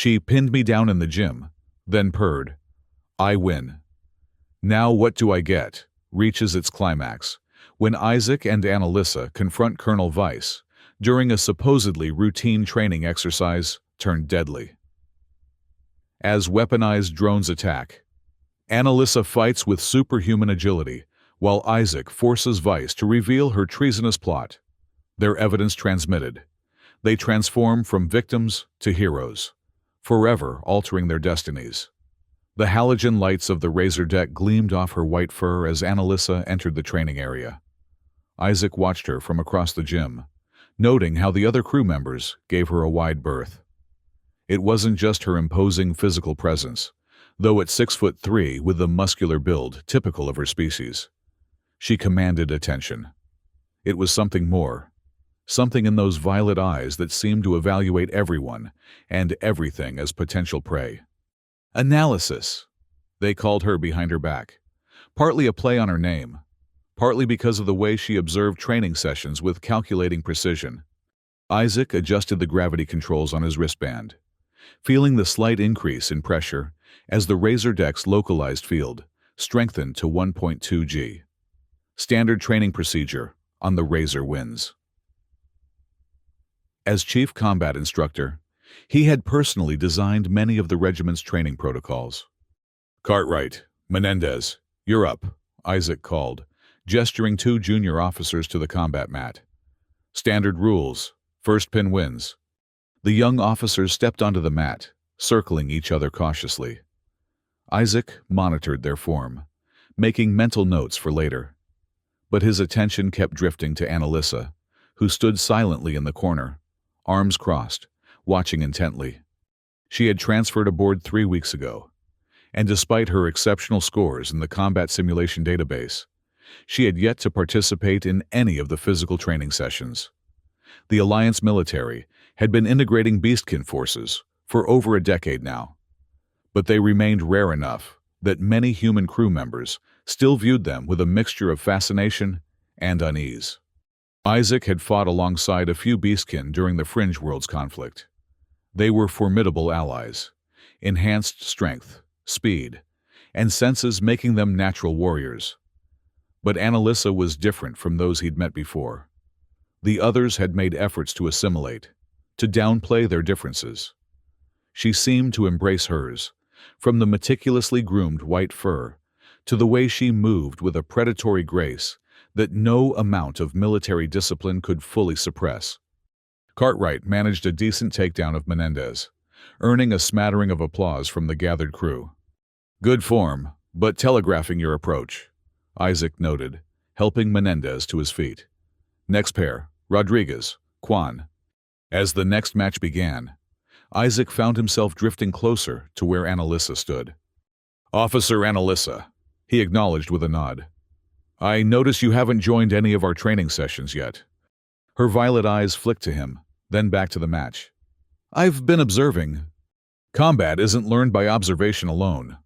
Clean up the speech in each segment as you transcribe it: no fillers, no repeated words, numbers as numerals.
She pinned me down in the gym, then purred. I win. Now what do I get? Reaches its climax when Isaac and Annalisa confront Colonel Weiss during a supposedly routine training exercise turned deadly. As weaponized drones attack, Annalisa fights with superhuman agility, while Isaac forces Weiss to reveal her treasonous plot. Their evidence transmitted, they transform from victims to heroes, forever altering their destinies. The halogen lights of the razor deck gleamed off her white fur as Annalisa entered the training area. Isaac watched her from across the gym, noting how the other crew members gave her a wide berth. It wasn't just her imposing physical presence, though at 6'3" with the muscular build typical of her species. She commanded attention. It was something more, something in those violet eyes that seemed to evaluate everyone and everything as potential prey. Analysis, they called her behind her back, partly a play on her name, partly because of the way she observed training sessions with calculating precision. Isaac adjusted the gravity controls on his wristband, feeling the slight increase in pressure as the razor deck's localized field strengthened to 1.2 G. Standard training procedure on the Razor wins. As chief combat instructor, he had personally designed many of the regiment's training protocols. Cartwright, Menendez, you're up, Isaac called, gesturing 2 junior officers to the combat mat. Standard rules, first pin wins. The young officers stepped onto the mat, circling each other cautiously. Isaac monitored their form, making mental notes for later. But his attention kept drifting to Annalisa, who stood silently in the corner, arms crossed, watching intently. She had transferred aboard 3 weeks ago, and despite her exceptional scores in the combat simulation database, she had yet to participate in any of the physical training sessions. The Alliance military had been integrating beastkin forces for over a decade now, but they remained rare enough that many human crew members still viewed them with a mixture of fascination and unease. Isaac had fought alongside a few beastkin during the Fringe Worlds conflict. They were formidable allies, enhanced strength, speed, and senses making them natural warriors. But Annalisa was different from those he'd met before. The others had made efforts to assimilate, to downplay their differences. She seemed to embrace hers, from the meticulously groomed white fur to the way she moved with a predatory grace that no amount of military discipline could fully suppress. Cartwright managed a decent takedown of Menendez, earning a smattering of applause from the gathered crew. Good form, but telegraphing your approach, Isaac noted, helping Menendez to his feet. Next pair, Rodriguez, Quan. As the next match began, Isaac found himself drifting closer to where Annalisa stood. Officer Annalisa, he acknowledged with a nod. I notice you haven't joined any of our training sessions yet. Her violet eyes flicked to him, then back to the match. I've been observing. Combat isn't learned by observation alone.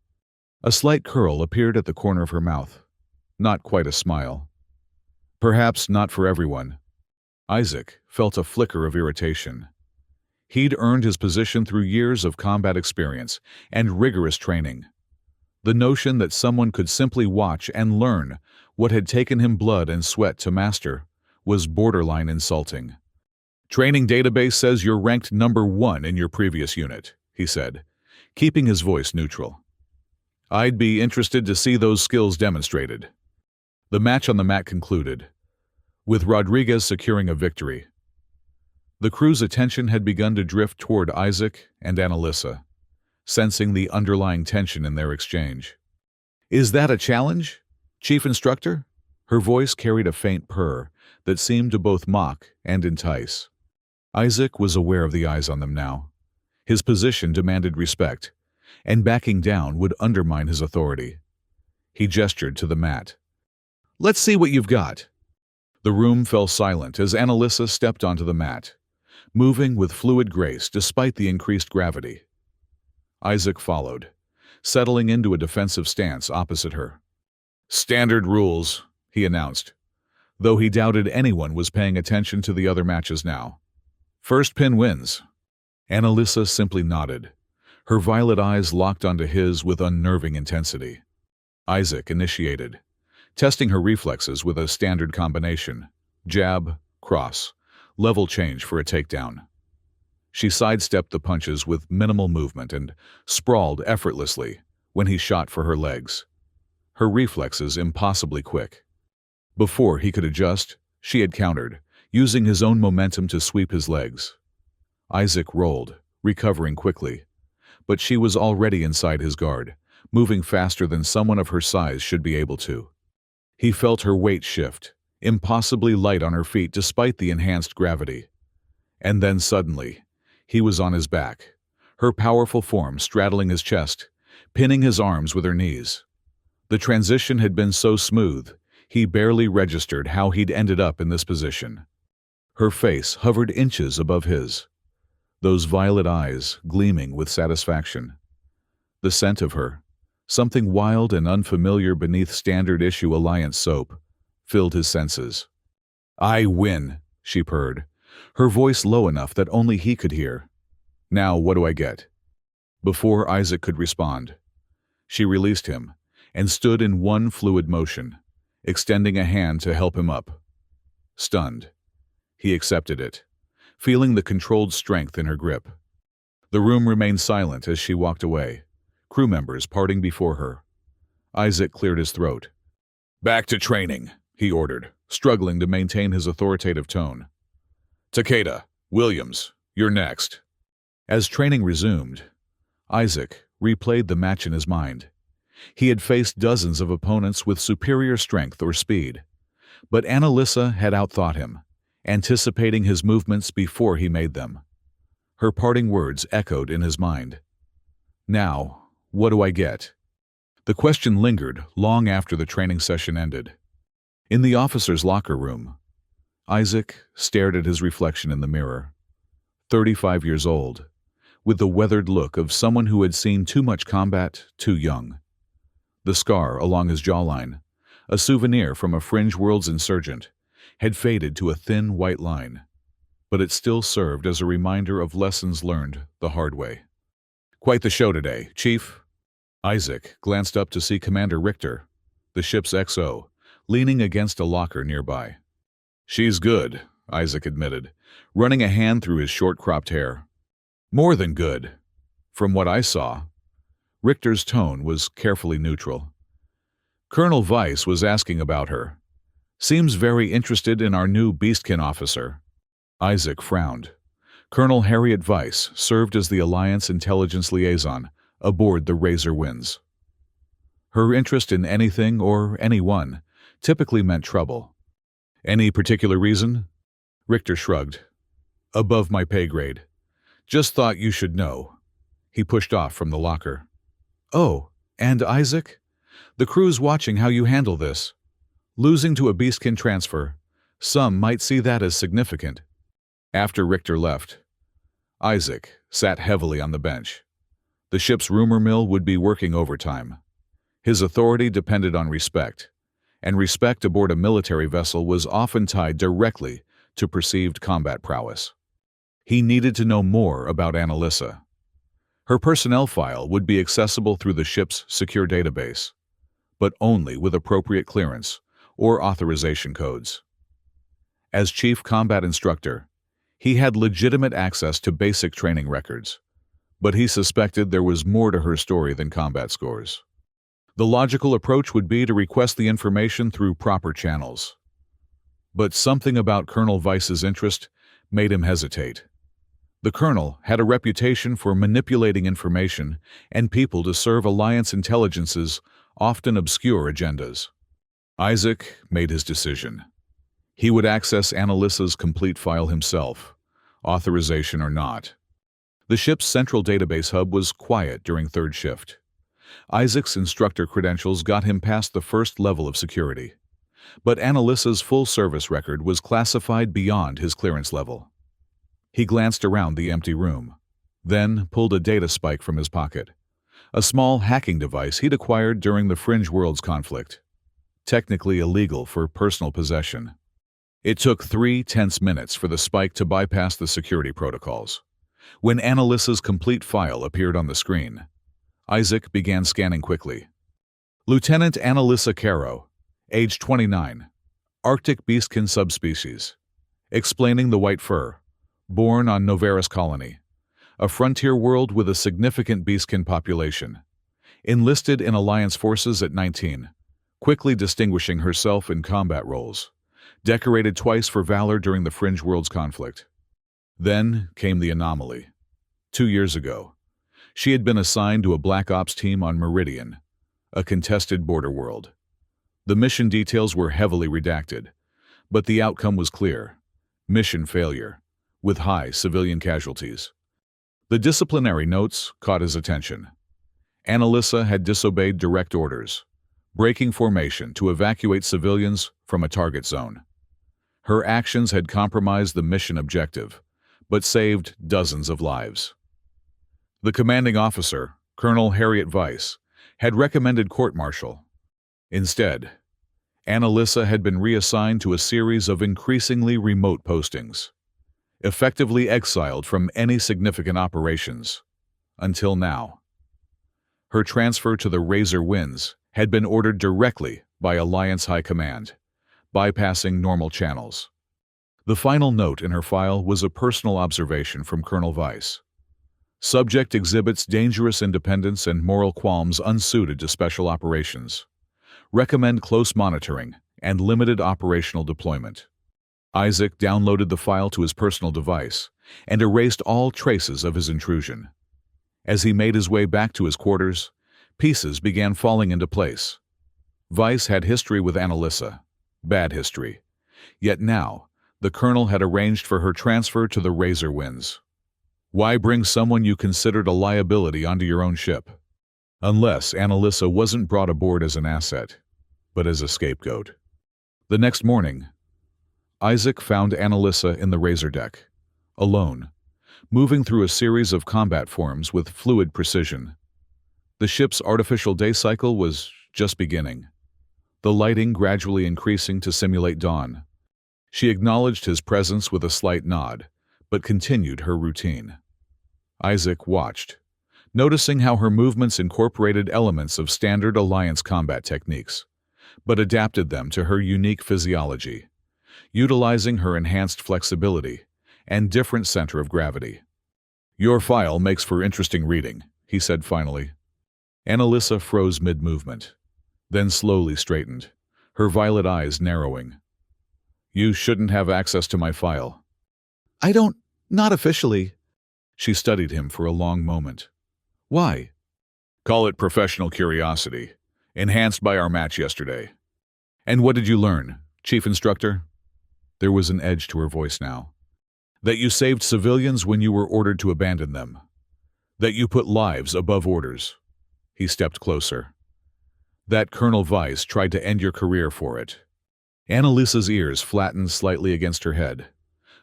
A slight curl appeared at the corner of her mouth. Not quite a smile. Perhaps not for everyone. Isaac felt a flicker of irritation. He'd earned his position through years of combat experience and rigorous training. The notion that someone could simply watch and learn what had taken him blood and sweat to master was borderline insulting. Training database says you're ranked number 1 in your previous unit, he said, keeping his voice neutral. I'd be interested to see those skills demonstrated. The match on the mat concluded, with Rodriguez securing a victory. The crew's attention had begun to drift toward Isaac and Annalisa, sensing the underlying tension in their exchange. Is that a challenge, Chief Instructor? Her voice carried a faint purr that seemed to both mock and entice. Isaac was aware of the eyes on them now. His position demanded respect, and backing down would undermine his authority. He gestured to the mat. Let's see what you've got. The room fell silent as Annalisa stepped onto the mat, moving with fluid grace despite the increased gravity. Isaac followed, settling into a defensive stance opposite her. Standard rules, he announced, though he doubted anyone was paying attention to the other matches now. First pin wins. Annalisa simply nodded, Her violet eyes locked onto his with unnerving intensity. Isaac initiated, testing her reflexes with a standard combination: jab, cross, level change for a takedown. She sidestepped the punches with minimal movement and sprawled effortlessly when he shot for her legs, her reflexes impossibly quick. Before he could adjust, she had countered, using his own momentum to sweep his legs. Isaac rolled, recovering quickly, but she was already inside his guard, moving faster than someone of her size should be able to. He felt her weight shift, impossibly light on her feet despite the enhanced gravity. And then suddenly, he was on his back, her powerful form straddling his chest, pinning his arms with her knees. The transition had been so smooth, he barely registered how he'd ended up in this position. Her face hovered inches above his, those violet eyes gleaming with satisfaction. The scent of her, something wild and unfamiliar beneath standard-issue Alliance soap, filled his senses. "I win," she purred, her voice low enough that only he could hear. "Now what do I get?" Before Isaac could respond, she released him and stood in one fluid motion, extending a hand to help him up. Stunned, he accepted it, feeling the controlled strength in her grip. The room remained silent as she walked away, crew members parting before her. Isaac cleared his throat. "Back to training," he ordered, struggling to maintain his authoritative tone. "Takeda, Williams, you're next." As training resumed, Isaac replayed the match in his mind. He had faced dozens of opponents with superior strength or speed, but Annalisa had outthought him, anticipating his movements before he made them. Her parting words echoed in his mind. "Now, what do I get?" The question lingered long after the training session ended. In the officer's locker room, Isaac stared at his reflection in the mirror. 35 years old, with the weathered look of someone who had seen too much combat too young. The scar along his jawline, a souvenir from a Fringe World's insurgent, had faded to a thin white line, but it still served as a reminder of lessons learned the hard way. "Quite the show today, Chief." Isaac glanced up to see Commander Richter, the ship's XO, leaning against a locker nearby. "She's good," Isaac admitted, running a hand through his short-cropped hair. "More than good. From what I saw." Richter's tone was carefully neutral. "Colonel Weiss was asking about her. Seems very interested in our new Beastkin officer." Isaac frowned. Colonel Harriet Weiss served as the Alliance intelligence liaison aboard the Razor Winds. Her interest in anything or anyone typically meant trouble. "Any particular reason?" Richter shrugged. "Above my pay grade. Just thought you should know." He pushed off from the locker. "Oh, and Isaac? The crew's watching how you handle this. Losing to a Beastkin transfer, some might see that as significant." After Richter left, Isaac sat heavily on the bench. The ship's rumor mill would be working overtime. His authority depended on respect, and respect aboard a military vessel was often tied directly to perceived combat prowess. He needed to know more about Annalisa. Her personnel file would be accessible through the ship's secure database, but only with appropriate clearance or authorization codes. As Chief Combat Instructor, he had legitimate access to basic training records, but he suspected there was more to her story than combat scores. The logical approach would be to request the information through proper channels. But something about Colonel Weiss's interest made him hesitate. The colonel had a reputation for manipulating information and people to serve Alliance intelligence's often obscure agendas. Isaac made his decision. He would access Annalisa's complete file himself, authorization or not. The ship's central database hub was quiet during third shift. Isaac's instructor credentials got him past the first level of security, but Annalisa's full service record was classified beyond his clearance level. He glanced around the empty room, then pulled a data spike from his pocket, a small hacking device he'd acquired during the Fringe World's conflict, technically illegal for personal possession. It took 3 tense minutes for the spike to bypass the security protocols. When Annalisa's complete file appeared on the screen, Isaac began scanning quickly. Lieutenant Annalisa Caro, age 29, Arctic beastkin subspecies. Explaining the white fur, born on Novaris colony, a frontier world with a significant beastkin population. Enlisted in Alliance forces at 19, quickly distinguishing herself in combat roles. Decorated twice for valor during the Fringe Worlds conflict. Then came the anomaly. 2 years ago, she had been assigned to a Black Ops team on Meridian, a contested border world. The mission details were heavily redacted, but the outcome was clear. Mission failure, with high civilian casualties. The disciplinary notes caught his attention. Annalisa had disobeyed direct orders, breaking formation to evacuate civilians from a target zone. Her actions had compromised the mission objective, but saved dozens of lives. The commanding officer, Colonel Harriet Weiss, had recommended court-martial. Instead, Annalisa had been reassigned to a series of increasingly remote postings, effectively exiled from any significant operations, until now. Her transfer to the Razor Winds had been ordered directly by Alliance High Command, bypassing normal channels. The final note in her file was a personal observation from Colonel Weiss. Subject exhibits dangerous independence and moral qualms unsuited to special operations. Recommend close monitoring and limited operational deployment. Isaac downloaded the file to his personal device and erased all traces of his intrusion. As he made his way back to his quarters, pieces began falling into place. Weiss had history with Annalisa, bad history. Yet now, the colonel had arranged for her transfer to the Razor Winds. Why bring someone you considered a liability onto your own ship? Unless Annalisa wasn't brought aboard as an asset, but as a scapegoat. The next morning, Isaac found Annalisa in the Razor deck, alone, moving through a series of combat forms with fluid precision. The ship's artificial day cycle was just beginning, the lighting gradually increasing to simulate dawn. She acknowledged his presence with a slight nod, but continued her routine. Isaac watched, noticing how her movements incorporated elements of standard Alliance combat techniques, but adapted them to her unique physiology, utilizing her enhanced flexibility and different center of gravity. "Your file makes for interesting reading," he said finally. Annalisa froze mid-movement, then slowly straightened, her violet eyes narrowing. "You shouldn't have access to my file." Not officially." She studied him for a long moment. "Why?" "Call it professional curiosity, enhanced by our match yesterday." "And what did you learn, Chief Instructor?" There was an edge to her voice now. "That you saved civilians when you were ordered to abandon them. That you put lives above orders." He stepped closer. "That Colonel Weiss tried to end your career for it." Annalisa's ears flattened slightly against her head,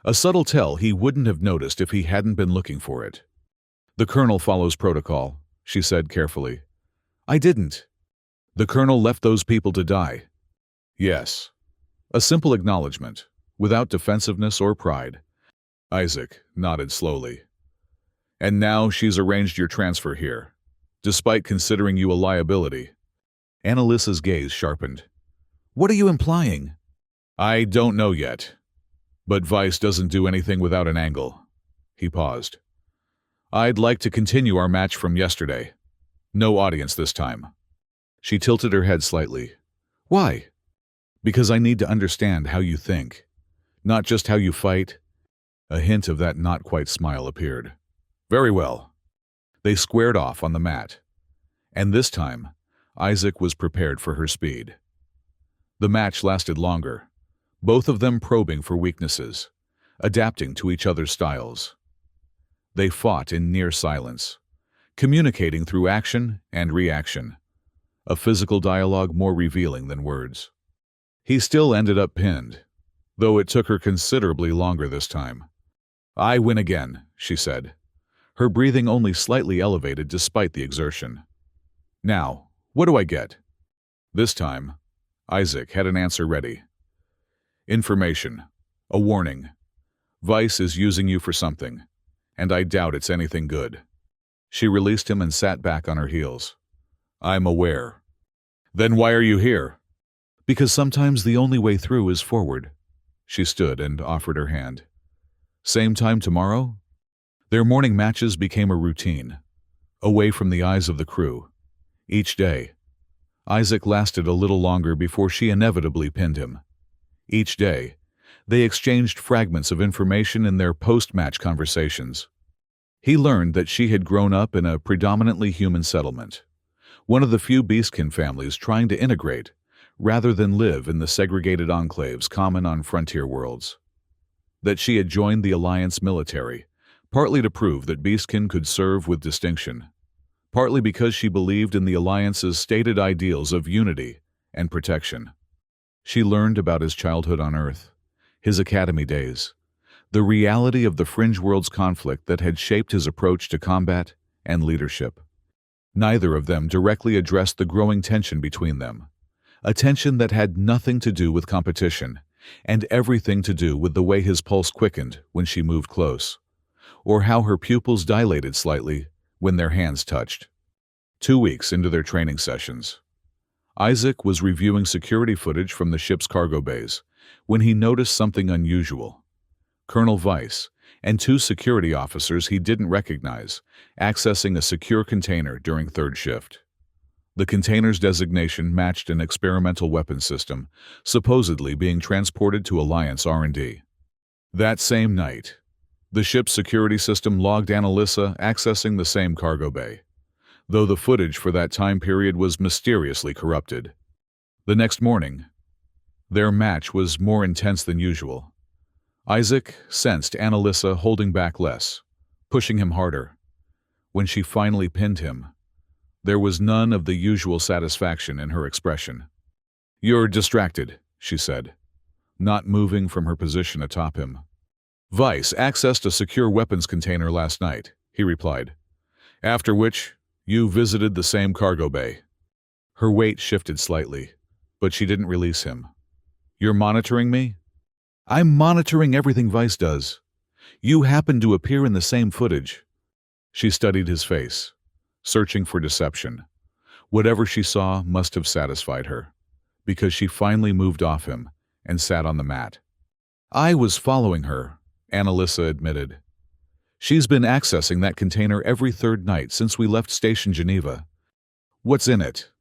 a subtle tell he wouldn't have noticed if he hadn't been looking for it. "The Colonel follows protocol," she said carefully. "I didn't." "The Colonel left those people to die." "Yes." A simple acknowledgement, without defensiveness or pride. Isaac nodded slowly. "And now she's arranged your transfer here, despite considering you a liability." Annalisa's gaze sharpened. "What are you implying?" "I don't know yet. But Weiss doesn't do anything without an angle." He paused. "I'd like to continue our match from yesterday. No audience this time." She tilted her head slightly. "Why?" "Because I need to understand how you think, not just how you fight." A hint of that not-quite smile appeared. "Very well." They squared off on the mat, and this time, Isaac was prepared for her speed. The match lasted longer, both of them probing for weaknesses, adapting to each other's styles. They fought in near silence, communicating through action and reaction, a physical dialogue more revealing than words. He still ended up pinned, though it took her considerably longer this time. "I win again," she said, her breathing only slightly elevated despite the exertion. "Now, what do I get?" This time, Isaac had an answer ready. "Information. A warning. Weiss is using you for something, and I doubt it's anything good." She released him and sat back on her heels. "I'm aware." "Then why are you here?" Because sometimes the only way through is forward. She stood and offered her hand. "Same time tomorrow?" Their morning matches became a routine, away from the eyes of the crew. Each day, Isaac lasted a little longer before she inevitably pinned him. Each day, they exchanged fragments of information in their post-match conversations. He learned that she had grown up in a predominantly human settlement, one of the few Beastkin families trying to integrate, rather than live in the segregated enclaves common on frontier worlds. That she had joined the Alliance military, partly to prove that Beastkin could serve with distinction, partly because she believed in the Alliance's stated ideals of unity and protection. She learned about his childhood on Earth, his academy days, the reality of the Fringe World's conflict that had shaped his approach to combat and leadership. Neither of them directly addressed the growing tension between them, a tension that had nothing to do with competition and everything to do with the way his pulse quickened when she moved close, or how her pupils dilated slightly when their hands touched. 2 weeks into their training sessions, Isaac was reviewing security footage from the ship's cargo bays when he noticed something unusual. Colonel Weiss and 2 security officers he didn't recognize accessing a secure container during third shift. The container's designation matched an experimental weapons system, supposedly being transported to Alliance R&D. That same night, the ship's security system logged Annalisa accessing the same cargo bay, though the footage for that time period was mysteriously corrupted. The next morning, their match was more intense than usual. Isaac sensed Annalisa holding back less, pushing him harder. When she finally pinned him, there was none of the usual satisfaction in her expression. "You're distracted," she said, not moving from her position atop him. "Weiss accessed a secure weapons container last night," he replied, "after which you visited the same cargo bay." Her weight shifted slightly, but she didn't release him. "You're monitoring me?" I'm monitoring everything Weiss does. You happen to appear in the same footage. She studied his face, searching for deception. Whatever she saw must have satisfied her, because she finally moved off him and sat on the mat. I was following her, Annalisa admitted. She's been accessing that container every third night since we left Station Geneva. What's in it?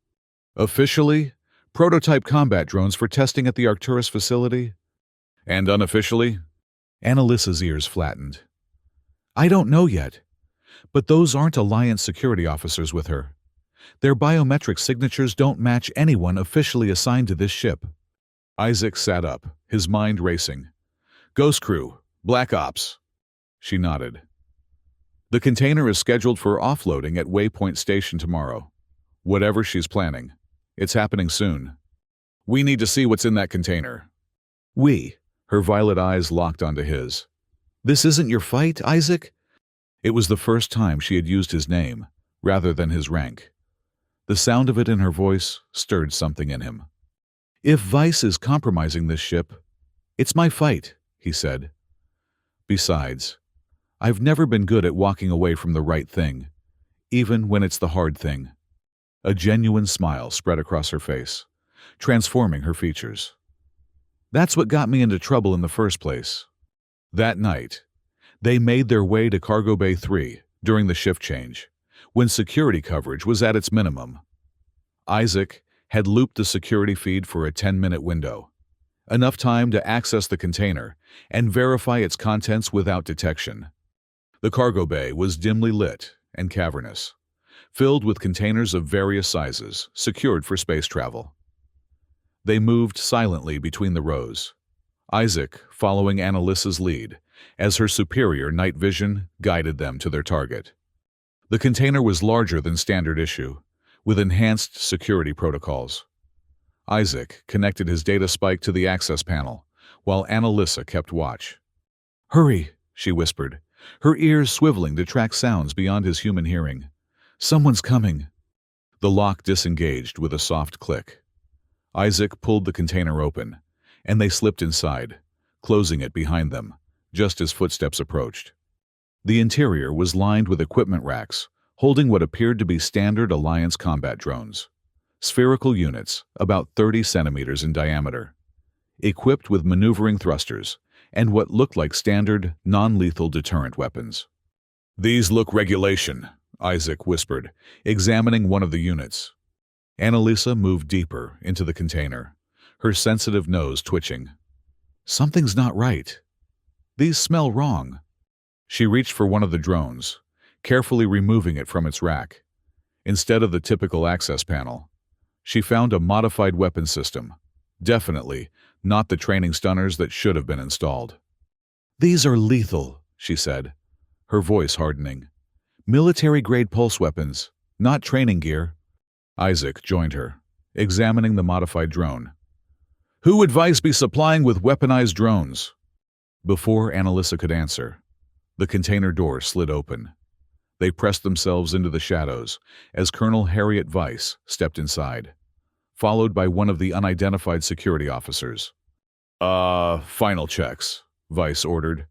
Officially, prototype combat drones for testing at the Arcturus facility. And unofficially? Annalisa's ears flattened. I don't know yet, but those aren't Alliance security officers with her. Their biometric signatures don't match anyone officially assigned to this ship. Isaac sat up, his mind racing. Ghost Crew, Black Ops. She nodded. The container is scheduled for offloading at Waypoint Station tomorrow. Whatever she's planning, it's happening soon. We need to see what's in that container. We. Her violet eyes locked onto his. This isn't your fight, Isaac? It was the first time she had used his name, rather than his rank. The sound of it in her voice stirred something in him. If Weiss is compromising this ship, it's my fight, he said. Besides, I've never been good at walking away from the right thing, even when it's the hard thing. A genuine smile spread across her face, transforming her features. That's what got me into trouble in the first place. That night, they made their way to Cargo Bay 3 during the shift change, when security coverage was at its minimum. Isaac had looped the security feed for a 10-minute window, enough time to access the container and verify its contents without detection. The cargo bay was dimly lit and cavernous, filled with containers of various sizes, secured for space travel. They moved silently between the rows, Isaac following Annalisa's lead as her superior night vision guided them to their target. The container was larger than standard issue, with enhanced security protocols. Isaac connected his data spike to the access panel, while Annalisa kept watch. Hurry, she whispered, her ears swiveling to track sounds beyond his human hearing. Someone's coming. The lock disengaged with a soft click. Isaac pulled the container open, and they slipped inside, closing it behind them, just as footsteps approached. The interior was lined with equipment racks, holding what appeared to be standard Alliance combat drones. Spherical units, about 30 centimeters in diameter, equipped with maneuvering thrusters and what looked like standard, non-lethal deterrent weapons. "These look regulation," Isaac whispered, examining one of the units. Annalisa moved deeper into the container, her sensitive nose twitching. Something's not right. These smell wrong. She reached for one of the drones, carefully removing it from its rack. Instead of the typical access panel, she found a modified weapon system. Definitely not the training stunners that should have been installed. "These are lethal," she said, her voice hardening. "Military-grade pulse weapons, not training gear." Isaac joined her, examining the modified drone. "Who would Vice be supplying with weaponized drones?" Before Annalisa could answer, the container door slid open. They pressed themselves into the shadows as Colonel Harriet Vice stepped inside, followed by one of the unidentified security officers. Final checks," Vice ordered,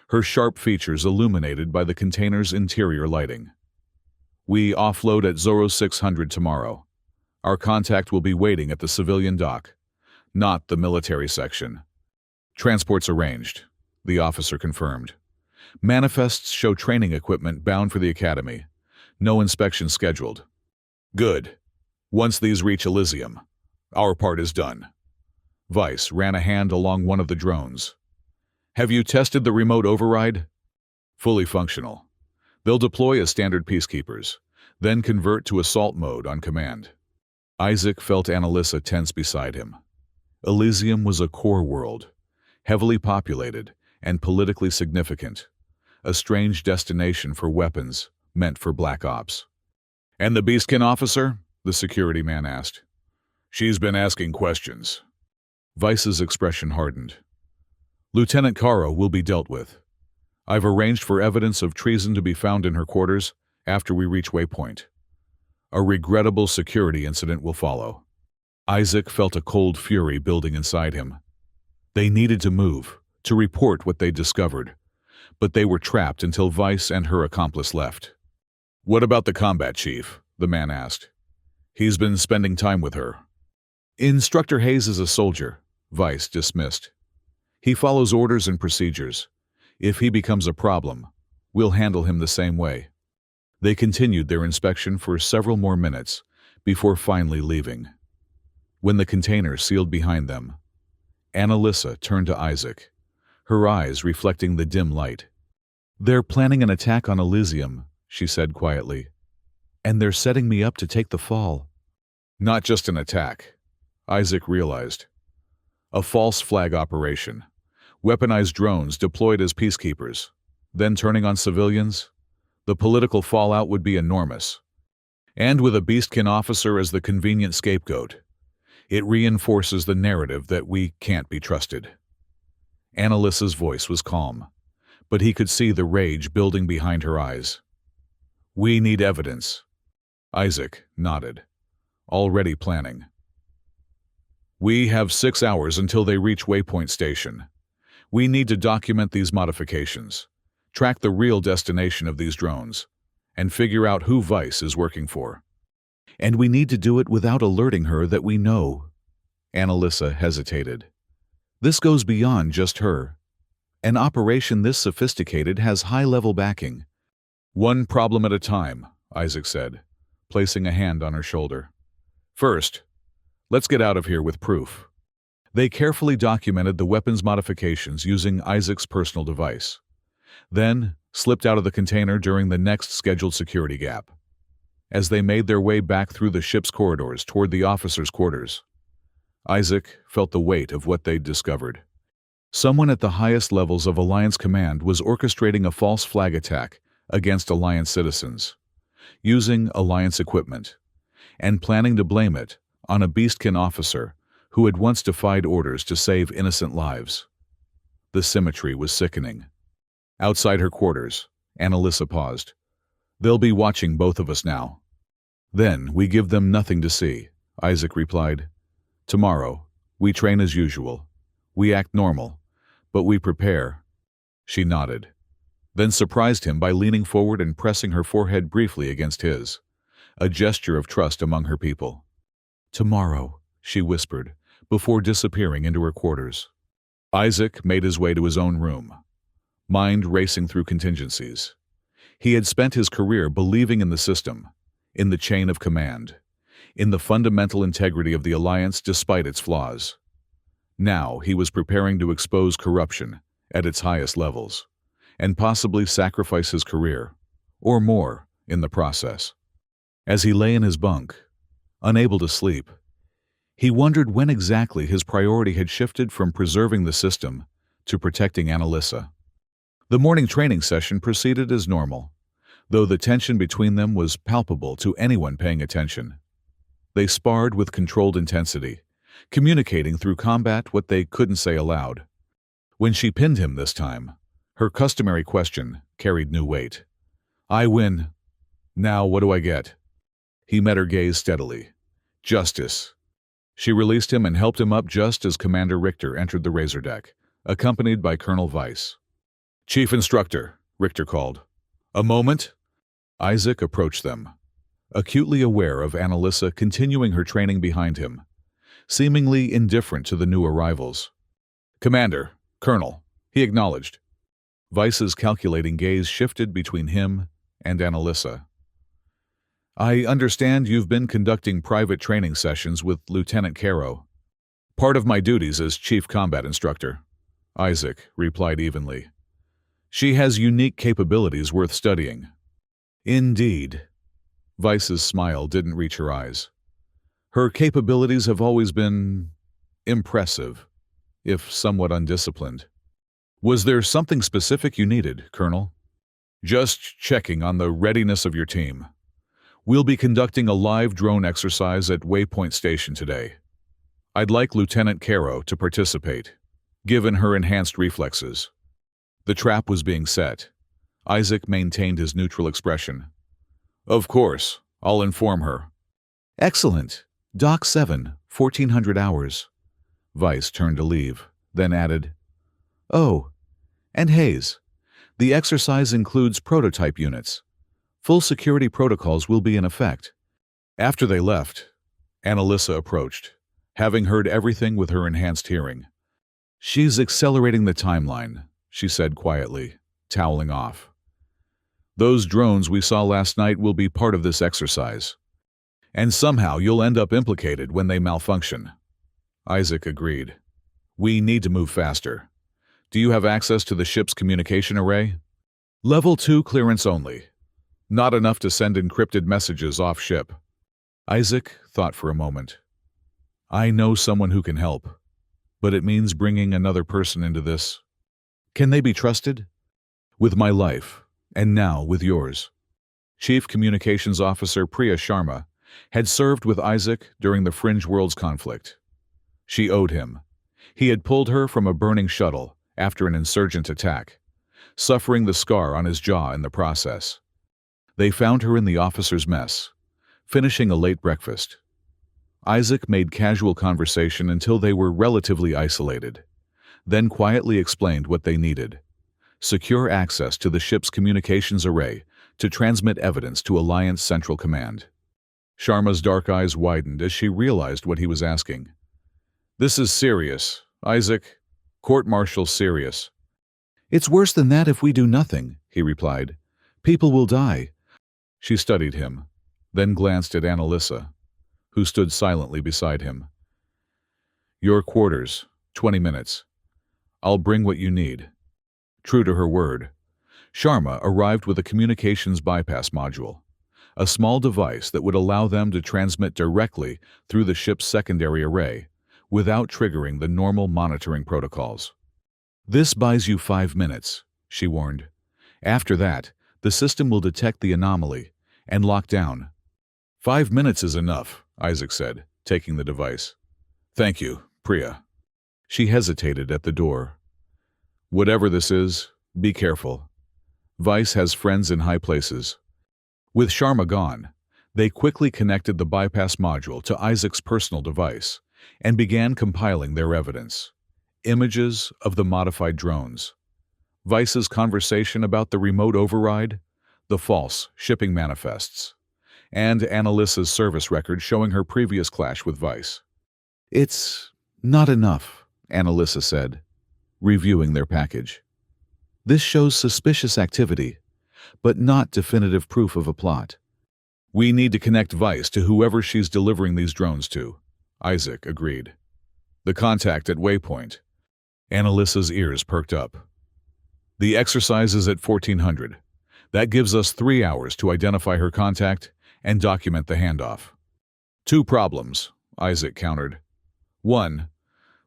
her sharp features illuminated by the container's interior lighting. "We offload at Zoro 600 tomorrow. Our contact will be waiting at the civilian dock, not the military section." "Transport's arranged," the officer confirmed. "Manifests show training equipment bound for the academy. No inspection scheduled." "Good. Once these reach Elysium, our part is done." Vice ran a hand along one of the drones. "Have you tested the remote override?" "Fully functional. They'll deploy as standard peacekeepers, then convert to assault mode on command." Isaac felt Annalisa tense beside him. Elysium was a core world, heavily populated and politically significant, a strange destination for weapons meant for black ops. "And the Beastkin officer?" the security man asked. "She's been asking questions." Vice's expression hardened. "Lieutenant Caro will be dealt with. I've arranged for evidence of treason to be found in her quarters after we reach Waypoint. A regrettable security incident will follow." Isaac felt a cold fury building inside him. They needed to move, to report what they'd discovered, but they were trapped until Vice and her accomplice left. "What about the combat chief?" the man asked. "He's been spending time with her." "Instructor Hayes is a soldier," Vice dismissed. "He follows orders and procedures. If he becomes a problem, we'll handle him the same way." They continued their inspection for several more minutes before finally leaving. When the container sealed behind them, Annalisa turned to Isaac, her eyes reflecting the dim light. "They're planning an attack on Elysium," she said quietly. "And they're setting me up to take the fall." "Not just an attack," Isaac realized. "A false flag operation. Weaponized drones deployed as peacekeepers, then turning on civilians. The political fallout would be enormous. And with a Beastkin officer as the convenient scapegoat, it reinforces the narrative that we can't be trusted." Annalisa's voice was calm, but he could see the rage building behind her eyes. "We need evidence." Isaac nodded, already planning. "We have 6 hours until they reach Waypoint Station. We need to document these modifications, track the real destination of these drones, and figure out who Vice is working for." "And we need to do it without alerting her that we know." Annalisa hesitated. "This goes beyond just her. An operation this sophisticated has high-level backing." "One problem at a time," Isaac said, placing a hand on her shoulder. "First, let's get out of here with proof." They carefully documented the weapons modifications using Isaac's personal device, then slipped out of the container during the next scheduled security gap. As they made their way back through the ship's corridors toward the officers' quarters, Isaac felt the weight of what they'd discovered. Someone at the highest levels of Alliance Command was orchestrating a false flag attack against Alliance citizens, using Alliance equipment, and planning to blame it on a Beastkin officer who had once defied orders to save innocent lives. The symmetry was sickening. Outside her quarters, Annalisa paused. "They'll be watching both of us now." "Then we give them nothing to see," Isaac replied. "Tomorrow, we train as usual. We act normal, but we prepare." She nodded. then surprised him by leaning forward and pressing her forehead briefly against his, a gesture of trust among her people. "Tomorrow," she whispered, before disappearing into her quarters. Isaac made his way to his own room, mind racing through contingencies. He had spent his career believing in the system, in the chain of command, in the fundamental integrity of the Alliance despite its flaws. Now he was preparing to expose corruption at its highest levels, and possibly sacrifice his career, or more, in the process. As he lay in his bunk, unable to sleep, he wondered when exactly his priority had shifted from preserving the system to protecting Annalisa. The morning training session proceeded as normal, though the tension between them was palpable to anyone paying attention. They sparred with controlled intensity, communicating through combat what they couldn't say aloud. When she pinned him this time, her customary question carried new weight. "I win. Now what do I get?" He met her gaze steadily. "Justice." She released him and helped him up just as Commander Richter entered the razor deck, accompanied by Colonel Weiss. "Chief Instructor," Richter called. "A moment?" Isaac approached them, acutely aware of Annalisa continuing her training behind him, seemingly indifferent to the new arrivals. "Commander, Colonel," he acknowledged. Weiss's calculating gaze shifted between him and Annalisa. "I understand you've been conducting private training sessions with Lieutenant Caro." "Part of my duties as Chief Combat Instructor," Isaac replied evenly. "She has unique capabilities worth studying." "Indeed." Weiss's smile didn't reach her eyes. "Her capabilities have always been impressive, if somewhat undisciplined." "Was there something specific you needed, Colonel?" "Just checking on the readiness of your team. We'll be conducting a live drone exercise at Waypoint Station today. I'd like Lieutenant Caro to participate, given her enhanced reflexes." The trap was being set. Isaac maintained his neutral expression. "Of course, I'll inform her." "Excellent. Dock 7, 1400 hours." Weiss turned to leave, then added, "Oh, and Hayes, the exercise includes prototype units. Full security protocols will be in effect." After they left, Annalisa approached, having heard everything with her enhanced hearing. "She's accelerating the timeline," she said quietly, toweling off. "Those drones we saw last night will be part of this exercise. And somehow you'll end up implicated when they malfunction." Isaac agreed. "We need to move faster. Do you have access to the ship's communication array?" "Level 2 clearance only. Not enough to send encrypted messages off-ship." Isaac thought for a moment. "I know someone who can help, but it means bringing another person into this. Can they be trusted?" "With my life, and now with yours." Chief Communications Officer Priya Sharma had served with Isaac during the Fringe Worlds conflict. She owed him. He had pulled her from a burning shuttle after an insurgent attack, suffering the scar on his jaw in the process. They found her in the officers' mess, finishing a late breakfast. Isaac made casual conversation until they were relatively isolated, then quietly explained what they needed: secure access to the ship's communications array to transmit evidence to Alliance Central Command. Sharma's dark eyes widened as she realized what he was asking. "This is serious, Isaac. Court-martial serious." "It's worse than that if we do nothing," he replied. "People will die." She studied him, then glanced at Annalisa, who stood silently beside him. "Your quarters, 20 minutes. I'll bring what you need." True to her word, Sharma arrived with a communications bypass module, a small device that would allow them to transmit directly through the ship's secondary array without triggering the normal monitoring protocols. "This buys you 5 minutes," she warned. "After that, the system will detect the anomaly and lock down." 5 minutes is enough, Isaac said, taking the device. "Thank you, Priya." She hesitated at the door. "Whatever this is, be careful. Weiss has friends in high places." With Sharma gone, they quickly connected the bypass module to Isaac's personal device and began compiling their evidence. Images of the modified drones, Vice's conversation about the remote override, the false shipping manifests, and Annalisa's service record showing her previous clash with Vice. It's not enough, Annalisa said, reviewing their package. This shows suspicious activity, but not definitive proof of a plot. We need to connect Vice to whoever she's delivering these drones to, Isaac agreed. The contact at Waypoint. Annalisa's ears perked up. The exercise is at 1400. That gives us 3 hours to identify her contact and document the handoff. 2 problems, Isaac countered. 1,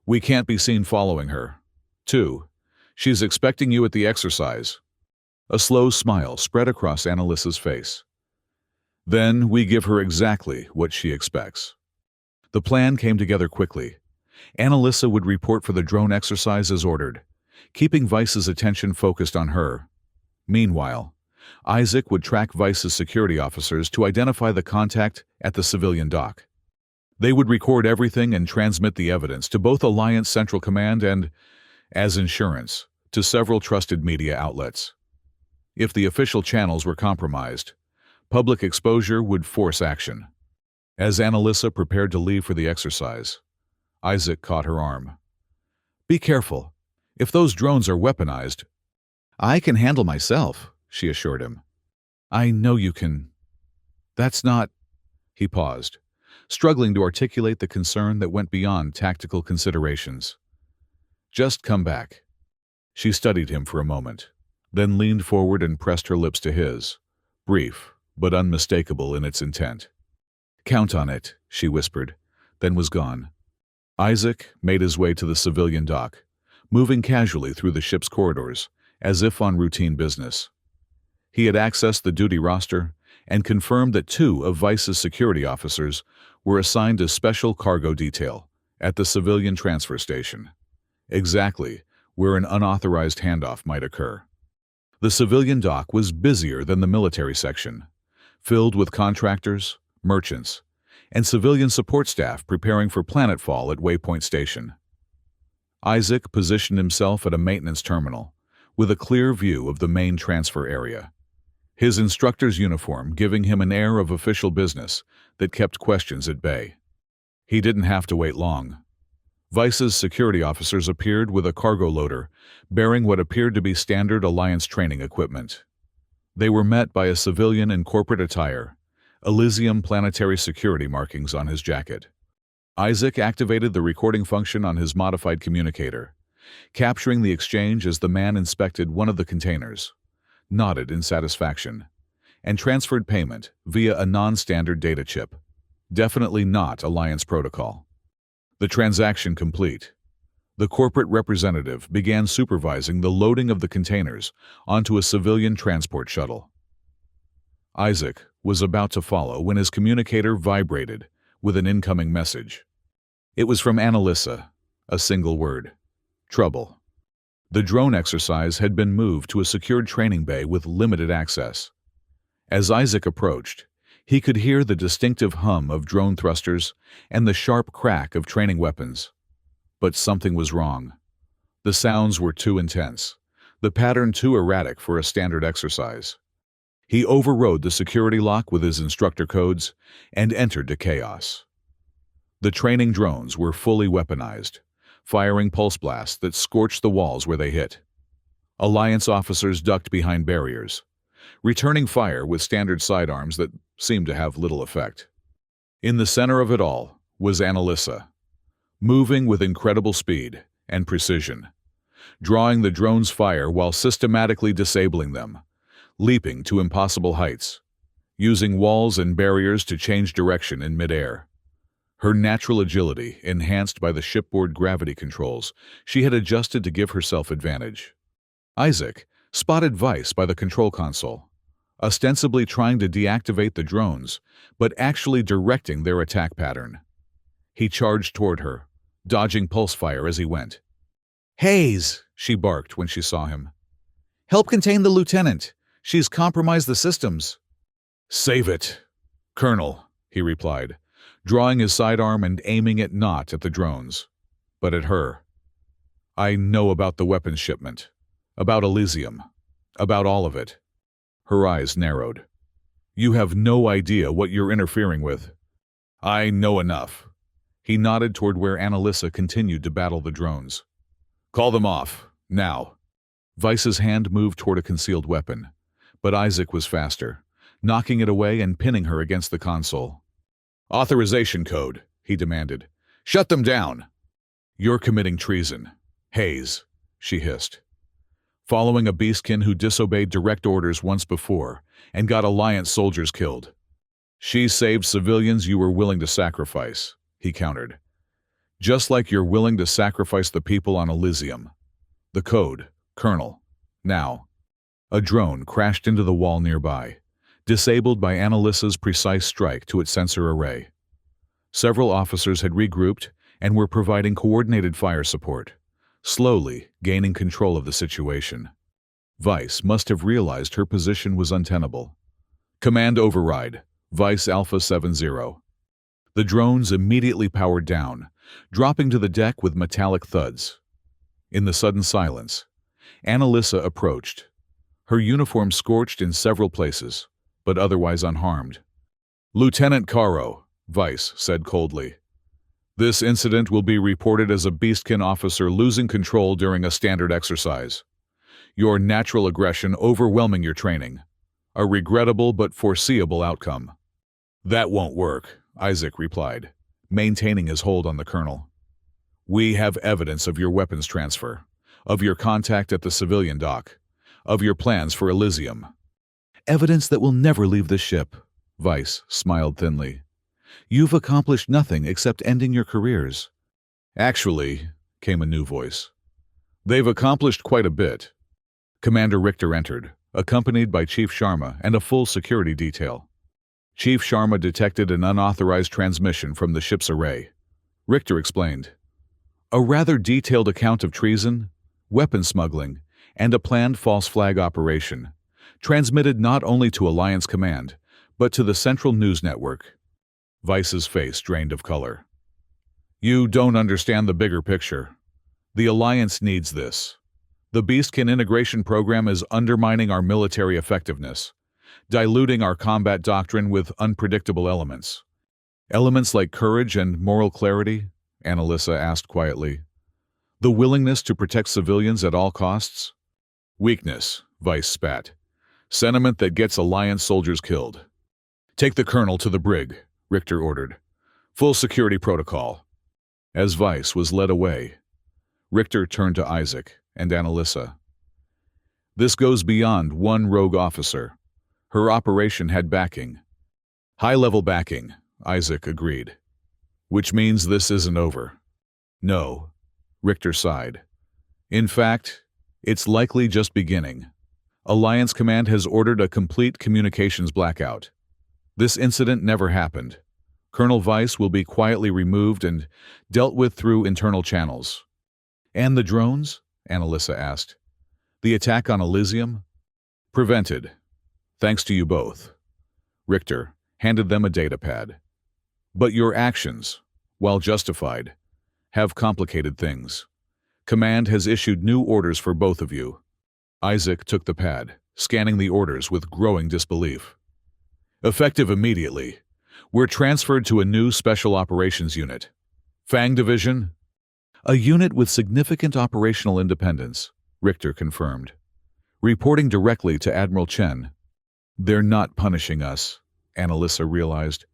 we can't be seen following her. 2, she's expecting you at the exercise. A slow smile spread across Annalisa's face. Then we give her exactly what she expects. The plan came together quickly. Annalisa would report for the drone exercise as ordered, keeping Vice's attention focused on her. Meanwhile, Isaac would track Vice's security officers to identify the contact at the civilian dock. They would record everything and transmit the evidence to both Alliance Central Command and, as insurance, to several trusted media outlets. If the official channels were compromised, public exposure would force action. As Annalisa prepared to leave for the exercise, Isaac caught her arm. Be careful. If those drones are weaponized, I can handle myself, she assured him. I know you can. That's not... He paused, struggling to articulate the concern that went beyond tactical considerations. Just come back. She studied him for a moment, then leaned forward and pressed her lips to his, brief but unmistakable in its intent. Count on it, she whispered, then was gone. Isaac made his way to the civilian dock, moving casually through the ship's corridors, as if on routine business. He had accessed the duty roster and confirmed that 2 of Vice's security officers were assigned to special cargo detail at the civilian transfer station, exactly where an unauthorized handoff might occur. The civilian dock was busier than the military section, filled with contractors, merchants, and civilian support staff preparing for planetfall at Waypoint Station. Isaac positioned himself at a maintenance terminal, with a clear view of the main transfer area, his instructor's uniform giving him an air of official business that kept questions at bay. He didn't have to wait long. Vice's security officers appeared with a cargo loader bearing what appeared to be standard Alliance training equipment. They were met by a civilian in corporate attire, Elysium planetary security markings on his jacket. Isaac activated the recording function on his modified communicator, capturing the exchange as the man inspected one of the containers, nodded in satisfaction, and transferred payment via a non-standard data chip, definitely not Alliance protocol. The transaction complete, the corporate representative began supervising the loading of the containers onto a civilian transport shuttle. Isaac was about to follow when his communicator vibrated with an incoming message. It was from Annalisa, a single word: trouble. The drone exercise had been moved to a secured training bay with limited access. As Isaac approached, he could hear the distinctive hum of drone thrusters and the sharp crack of training weapons. But something was wrong. The sounds were too intense, the pattern too erratic for a standard exercise. He overrode the security lock with his instructor codes and entered to chaos. The training drones were fully weaponized, firing pulse blasts that scorched the walls where they hit. Alliance officers ducked behind barriers, returning fire with standard sidearms that seemed to have little effect. In the center of it all was Annalisa, moving with incredible speed and precision, drawing the drones' fire while systematically disabling them, leaping to impossible heights, using walls and barriers to change direction in midair. Her natural agility, enhanced by the shipboard gravity controls she had adjusted to give herself advantage. Isaac spotted Vice by the control console, ostensibly trying to deactivate the drones, but actually directing their attack pattern. He charged toward her, dodging pulse fire as he went. "Hayes!" she barked when she saw him. "Help contain the lieutenant. She's compromised the systems." "Save it, Colonel," he replied, drawing his sidearm and aiming it not at the drones, but at her. "I know about the weapons shipment. About Elysium. About all of it. Her eyes narrowed. You have no idea what you're interfering with. I know enough. He nodded toward where Annalisa continued to battle the drones. Call them off, now. Vice's hand moved toward a concealed weapon, but Isaac was faster, knocking it away and pinning her against the console. Authorization code, he demanded. Shut them down. You're committing treason. Hayes, she hissed. Following a beastkin who disobeyed direct orders once before and got Alliance soldiers killed. She saved civilians you were willing to sacrifice, he countered. Just like you're willing to sacrifice the people on Elysium. The code, Colonel. Now. A drone crashed into the wall nearby, disabled by Annalisa's precise strike to its sensor array. Several officers had regrouped and were providing coordinated fire support, slowly gaining control of the situation. Vice must have realized her position was untenable. Command override, Vice Alpha 70. The drones immediately powered down, dropping to the deck with metallic thuds. In the sudden silence, Annalisa approached, her uniform scorched in several places, but otherwise unharmed. Lieutenant Caro, Vice said coldly. This incident will be reported as a beastkin officer losing control during a standard exercise. Your natural aggression overwhelming your training. A regrettable but foreseeable outcome. That won't work, Isaac replied, maintaining his hold on the colonel. We have evidence of your weapons transfer, of your contact at the civilian dock, of your plans for Elysium. Evidence that will never leave the ship, Vice smiled thinly. You've accomplished nothing except ending your careers. Actually, came a new voice. They've accomplished quite a bit. Commander Richter entered, accompanied by Chief Sharma and a full security detail. Chief Sharma detected an unauthorized transmission from the ship's array. Richter explained. A rather detailed account of treason, weapon smuggling, and a planned false flag operation, transmitted not only to Alliance Command, but to the Central News Network. Vice's face drained of color. You don't understand the bigger picture. The Alliance needs this. The Beastkin integration program is undermining our military effectiveness, diluting our combat doctrine with unpredictable elements. Elements like courage and moral clarity, Annalisa asked quietly. The willingness to protect civilians at all costs? Weakness, Vice spat. Sentiment that gets Alliance soldiers killed. Take the colonel to the brig, Richter ordered. Full security protocol. As Vice was led away, Richter turned to Isaac and Annalisa. This goes beyond one rogue officer. Her operation had backing. High-level backing, Isaac agreed. Which means this isn't over. No, Richter sighed. In fact, it's likely just beginning. Alliance Command has ordered a complete communications blackout. This incident never happened. Colonel Vice will be quietly removed and dealt with through internal channels. And the drones? Annalisa asked. The attack on Elysium? Prevented. Thanks to you both. Richter handed them a datapad. But your actions, while justified, have complicated things. Command has issued new orders for both of you. Isaac took the pad, scanning the orders with growing disbelief. Effective immediately. We're transferred to a new Special Operations Unit. Fang Division? A unit with significant operational independence, Richter confirmed. Reporting directly to Admiral Chen. They're not punishing us, Annalisa realized.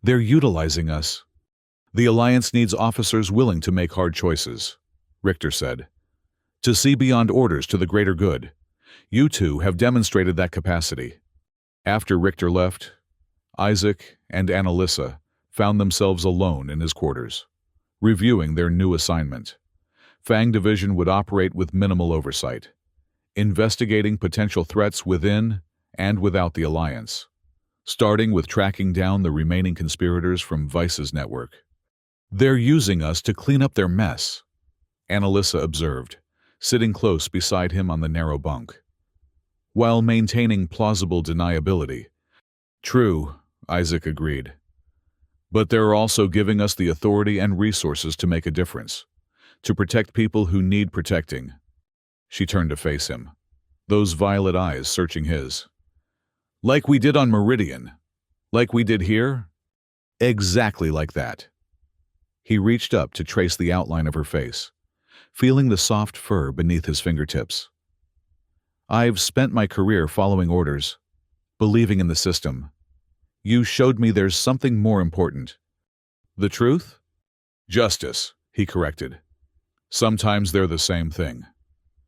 They're utilizing us. The Alliance needs officers willing to make hard choices, Richter said. To see beyond orders to the greater good. You two have demonstrated that capacity. After Richter left, Isaac and Annalisa found themselves alone in his quarters, reviewing their new assignment. Fang Division would operate with minimal oversight, investigating potential threats within and without the Alliance, starting with tracking down the remaining conspirators from Vice's network. They're using us to clean up their mess, Annalisa observed, sitting close beside him on the narrow bunk. While maintaining plausible deniability. True, Isaac agreed. But they're also giving us the authority and resources to make a difference, to protect people who need protecting. She turned to face him, those violet eyes searching his. Like we did on Meridian. Like we did here? Exactly like that. He reached up to trace the outline of her face, feeling the soft fur beneath his fingertips. I've spent my career following orders, believing in the system. You showed me there's something more important. The truth? Justice, he corrected. Sometimes they're the same thing.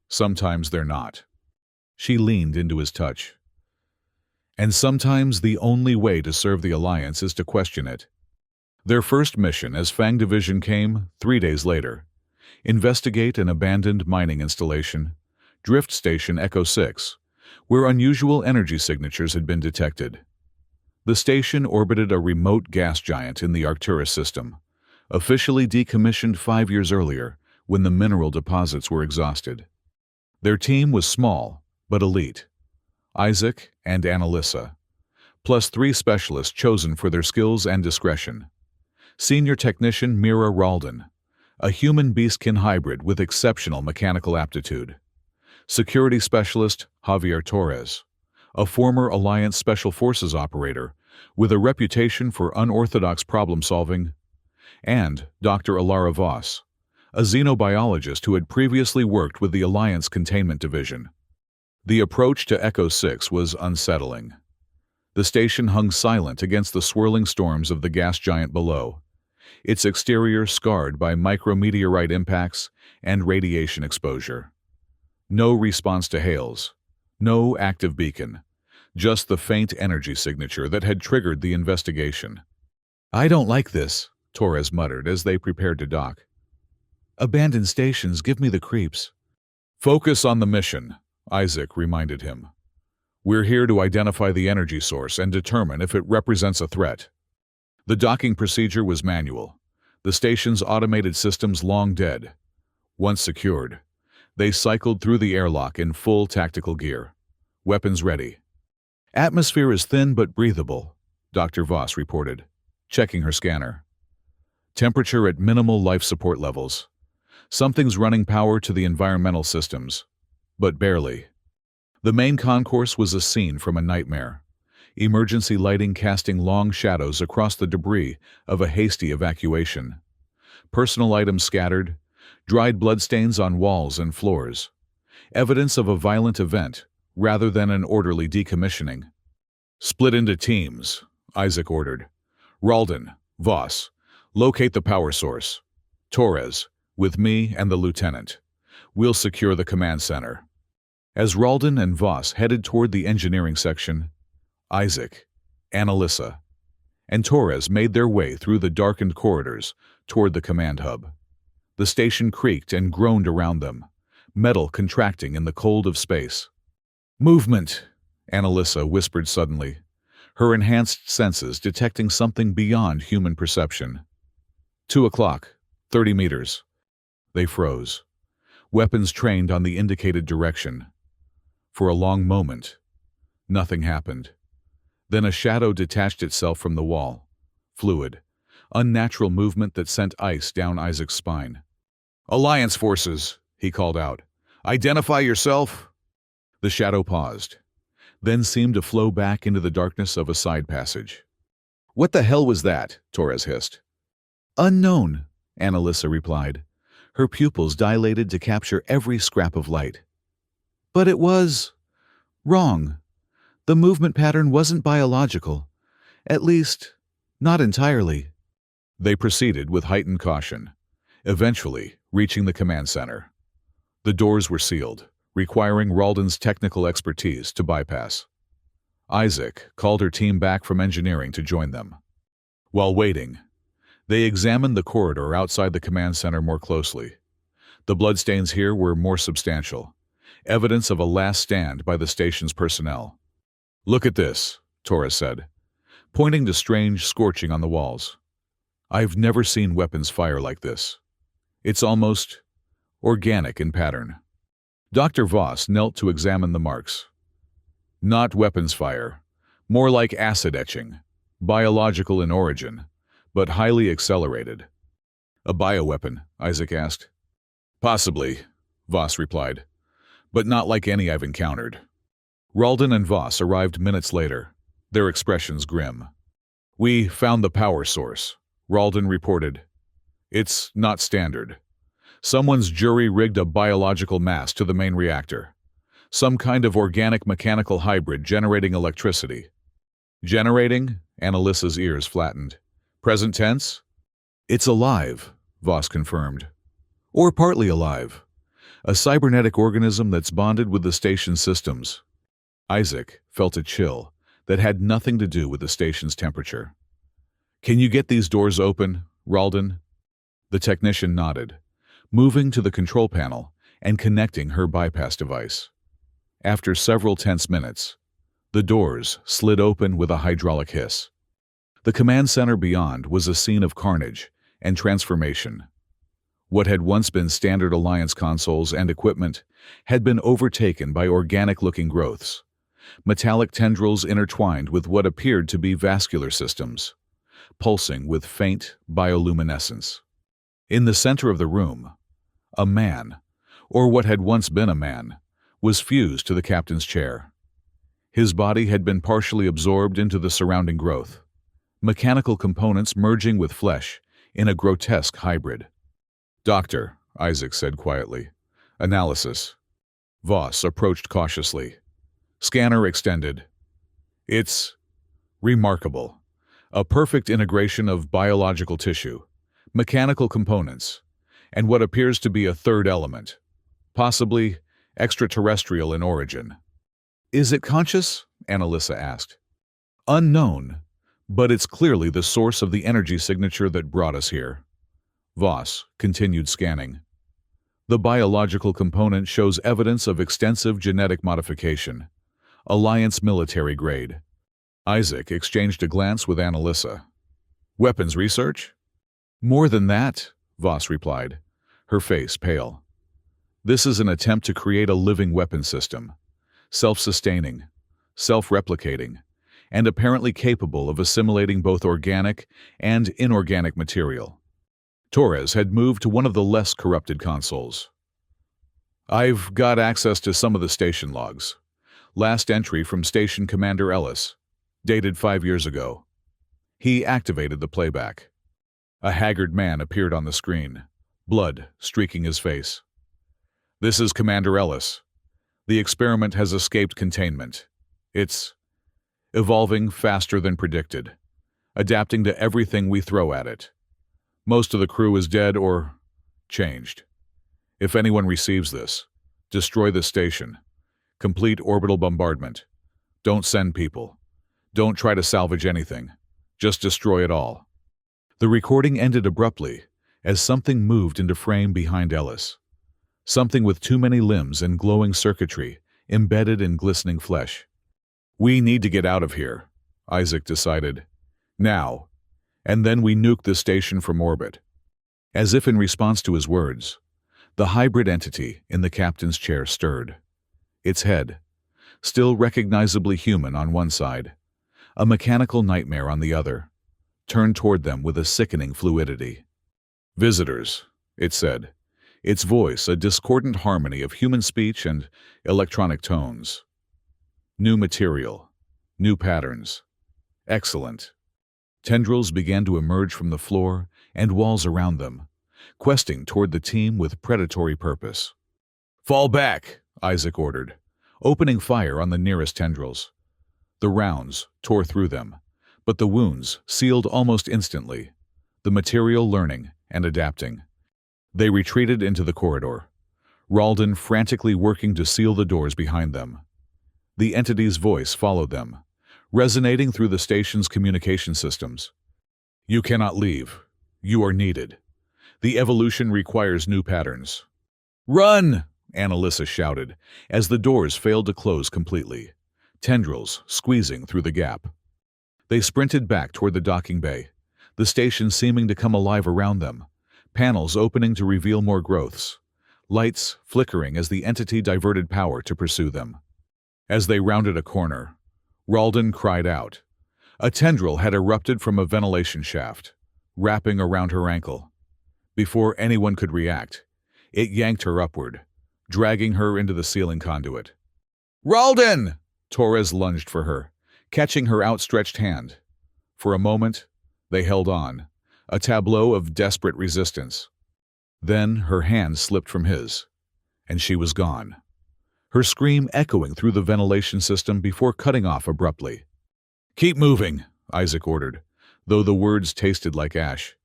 Sometimes they're not. She leaned into his touch. And sometimes the only way to serve the Alliance is to question it. Their first mission as Fang Division came 3 days later. Investigate an abandoned mining installation, Drift Station Echo 6, where unusual energy signatures had been detected. The station orbited a remote gas giant in the Arcturus system, officially decommissioned 5 years earlier when the mineral deposits were exhausted. Their team was small, but elite. Isaac and Annalisa, plus 3 specialists chosen for their skills and discretion. Senior Technician Mira Ralden, a human-beastkin hybrid with exceptional mechanical aptitude. Security Specialist Javier Torres, a former Alliance Special Forces operator with a reputation for unorthodox problem-solving. And Dr. Alara Voss, a xenobiologist who had previously worked with the Alliance Containment Division. The approach to Echo 6 was unsettling. The station hung silent against the swirling storms of the gas giant below, its exterior scarred by micrometeorite impacts and radiation exposure. No response to hails, no active beacon, just the faint energy signature that had triggered the investigation. I don't like this, Torres muttered as they prepared to dock. Abandoned stations give me the creeps. Focus on the mission, Isaac reminded him. We're here to identify the energy source and determine if it represents a threat. The docking procedure was manual, the station's automated systems long dead. Once secured, they cycled through the airlock in full tactical gear, weapons ready. Atmosphere is thin but breathable, Dr. Voss reported, checking her scanner. Temperature at minimal life support levels. Something's running power to the environmental systems, but barely. The main concourse was a scene from a nightmare. Emergency lighting casting long shadows across the debris of a hasty evacuation. Personal items scattered, dried bloodstains on walls and floors. Evidence of a violent event, rather than an orderly decommissioning. Split into teams, Isaac ordered. Ralden, Voss, locate the power source. Torres, with me and the lieutenant. We'll secure the command center. As Ralden and Voss headed toward the engineering section, Isaac, Annalisa, and Torres made their way through the darkened corridors toward the command hub. The station creaked and groaned around them, metal contracting in the cold of space. Movement, Annalisa whispered suddenly, her enhanced senses detecting something beyond human perception. 2 o'clock, 30 meters. They froze, weapons trained on the indicated direction. For a long moment, nothing happened. Then a shadow detached itself from the wall, fluid, unnatural movement that sent ice down Isaac's spine. Alliance forces, he called out. Identify yourself. The shadow paused, then seemed to flow back into the darkness of a side passage. What the hell was that? Torres hissed. Unknown, Annalisa replied, her pupils dilated to capture every scrap of light. But it was wrong. The movement pattern wasn't biological. At least, not entirely. They proceeded with heightened caution, eventually reaching the command center. The doors were sealed, requiring Ralden's technical expertise to bypass. Isaac called her team back from engineering to join them. While waiting, they examined the corridor outside the command center more closely. The bloodstains here were more substantial, evidence of a last stand by the station's personnel. Look at this, Torres said, pointing to strange scorching on the walls. I've never seen weapons fire like this. It's almost organic in pattern. Dr. Voss knelt to examine the marks. Not weapons fire, more like acid etching, biological in origin, but highly accelerated. A bioweapon, Isaac asked. Possibly, Voss replied. but not like any I've encountered. Ralden and Voss arrived minutes later, their expressions grim. We found the power source, Ralden reported. It's not standard. Someone's jury-rigged a biological mass to the main reactor. Some kind of organic-mechanical hybrid generating electricity. Generating? Annalisa's ears flattened. Present tense? It's alive, Voss confirmed. Or partly alive. A cybernetic organism that's bonded with the station's systems. Isaac felt a chill that had nothing to do with the station's temperature. Can you get these doors open, Ralden? The technician nodded, moving to the control panel and connecting her bypass device. After several tense minutes, the doors slid open with a hydraulic hiss. The command center beyond was a scene of carnage and transformation. What had once been standard Alliance consoles and equipment had been overtaken by organic-looking growths, metallic tendrils intertwined with what appeared to be vascular systems, pulsing with faint bioluminescence. In the center of the room, a man, or what had once been a man, was fused to the captain's chair. His body had been partially absorbed into the surrounding growth, mechanical components merging with flesh in a grotesque hybrid. Doctor, Isaac said quietly. Analysis. Voss approached cautiously. Scanner extended. It's remarkable. A perfect integration of biological tissue, mechanical components, and what appears to be a third element, possibly extraterrestrial in origin. Is it conscious? Annalisa asked. Unknown, but it's clearly the source of the energy signature that brought us here. Voss continued scanning. The biological component shows evidence of extensive genetic modification, Alliance military grade. Isaac exchanged a glance with Annalisa. Weapons research? More than that, Voss replied, her face pale. This is an attempt to create a living weapon system, self-sustaining, self-replicating, and apparently capable of assimilating both organic and inorganic material. Torres had moved to one of the less corrupted consoles. I've got access to some of the station logs. Last entry from Station Commander Ellis, dated 5 years ago. He activated the playback. A haggard man appeared on the screen, blood streaking his face. This is Commander Ellis. The experiment has escaped containment. It's evolving faster than predicted, adapting to everything we throw at it. Most of the crew is dead or changed. If anyone receives this, destroy the station. Complete orbital bombardment. Don't send people. Don't try to salvage anything. Just destroy it all. The recording ended abruptly as something moved into frame behind Ellis. Something with too many limbs and glowing circuitry embedded in glistening flesh. We need to get out of here, Isaac decided. Now. And then we nuke the station from orbit. As if in response to his words, the hybrid entity in the captain's chair stirred. Its head, still recognizably human on one side, a mechanical nightmare on the other, turned toward them with a sickening fluidity. Visitors, it said, its voice a discordant harmony of human speech and electronic tones. New material, new patterns. Excellent. Tendrils began to emerge from the floor and walls around them, questing toward the team with predatory purpose. Fall back, Isaac ordered, opening fire on the nearest tendrils. The rounds tore through them, but the wounds sealed almost instantly, the material learning and adapting. They retreated into the corridor, Ralden frantically working to seal the doors behind them. The entity's voice followed them, resonating through the station's communication systems. You cannot leave. You are needed. The evolution requires new patterns. Run! Annalisa shouted, as the doors failed to close completely, tendrils squeezing through the gap. They sprinted back toward the docking bay, the station seeming to come alive around them, panels opening to reveal more growths, lights flickering as the entity diverted power to pursue them. As they rounded a corner, Ralden cried out. A tendril had erupted from a ventilation shaft, wrapping around her ankle. Before anyone could react, it yanked her upward, dragging her into the ceiling conduit. "Ralden!" Torres lunged for her, catching her outstretched hand. For a moment, they held on, a tableau of desperate resistance. Then her hand slipped from his, and she was gone, her scream echoing through the ventilation system before cutting off abruptly. "Keep moving," Isaac ordered, though the words tasted like ash.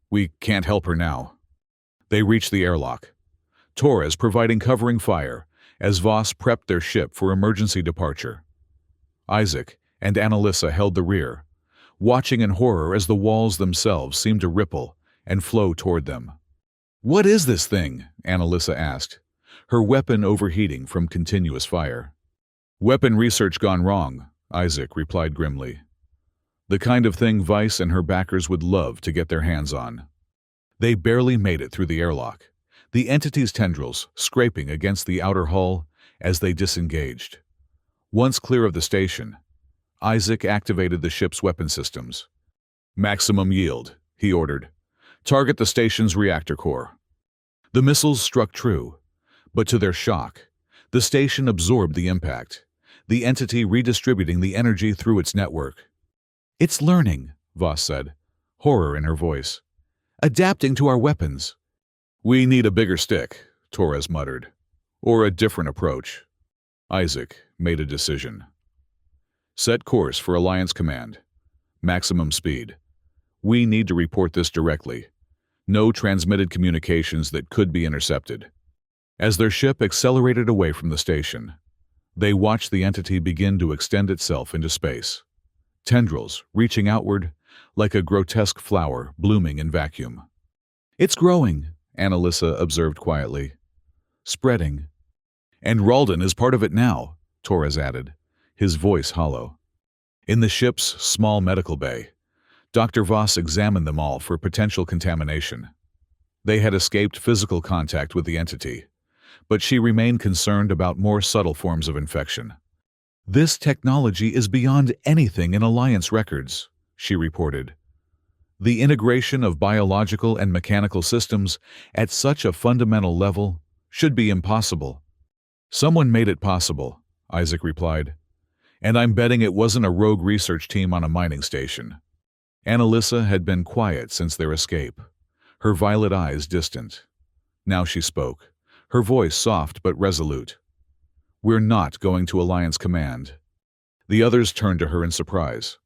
"We can't help her now." They reached the airlock, Torres providing covering fire as Voss prepped their ship for emergency departure. Isaac and Annalisa held the rear, watching in horror as the walls themselves seemed to ripple and flow toward them. "What is this thing?" Annalisa asked, her weapon overheating from continuous fire. "Weapon research gone wrong," Isaac replied grimly. "The kind of thing Vice and her backers would love to get their hands on." They barely made it through the airlock, the entity's tendrils scraping against the outer hull as they disengaged. Once clear of the station, Isaac activated the ship's weapon systems. "Maximum yield," he ordered. "Target the station's reactor core." The missiles struck true, but to their shock, the station absorbed the impact, the entity redistributing the energy through its network. "It's learning," Voss said, horror in her voice. "Adapting to our weapons." "We need a bigger stick," Torres muttered. "Or a different approach." Isaac made a decision. "Set course for Alliance Command. Maximum speed. We need to report this directly. No transmitted communications that could be intercepted." As their ship accelerated away from the station, they watched the entity begin to extend itself into space, tendrils reaching outward like a grotesque flower blooming in vacuum. "It's growing," Annalisa observed quietly. "Spreading." "And Ralden is part of it now," Torres added, his voice hollow. In the ship's small medical bay, Dr. Voss examined them all for potential contamination. They had escaped physical contact with the entity, but she remained concerned about more subtle forms of infection. "This technology is beyond anything in Alliance records," she reported. "The integration of biological and mechanical systems at such a fundamental level should be impossible." "Someone made it possible," Isaac replied. "And I'm betting it wasn't a rogue research team on a mining station." Annalisa had been quiet since their escape, her violet eyes distant. Now she spoke, her voice soft but resolute. "We're not going to Alliance Command." The others turned to her in surprise.